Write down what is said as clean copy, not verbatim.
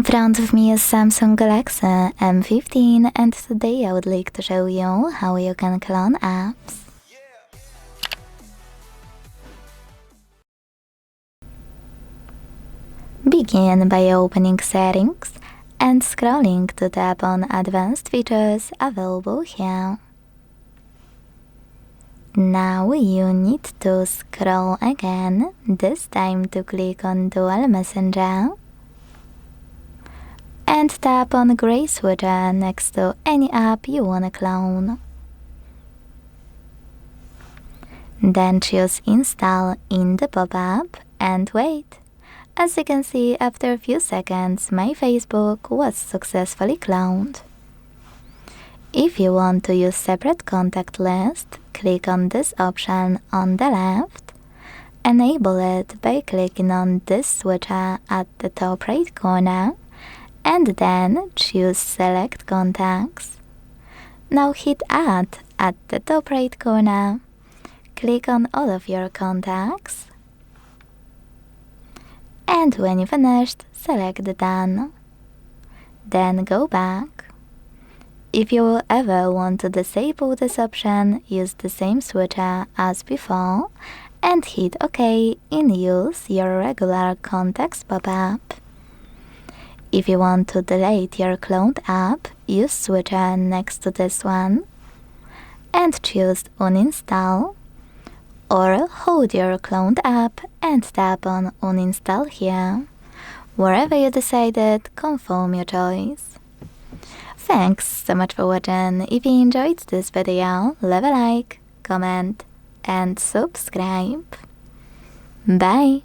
In front of me is Samsung Galaxy M15 and today I would like to show you how you can clone apps. Begin by opening Settings and scrolling to tap on Advanced Features available here. Now you need to scroll again, this time to click on Dual Messenger. And tap on the gray switcher next to any app you wanna clone. Then choose Install in the pop-up and wait. As you can see, after a few seconds, my Facebook was successfully cloned. If you want to use separate contact list, click on this option on the left. Enable it by clicking on this switcher at the top right corner. And then choose Select Contacts. Now hit Add at the top right corner. Click on all of your contacts. And when you finished, select Done. Then go back. If you will ever want to disable this option, use the same switcher as before and hit OK and use your regular contacts pop-up. If you want to delete your cloned app, use switcher next to this one and choose Uninstall, or hold your cloned app and tap on Uninstall here. Wherever you decided, confirm your choice. Thanks so much for watching. If you enjoyed this video, leave a like, comment and subscribe. Bye!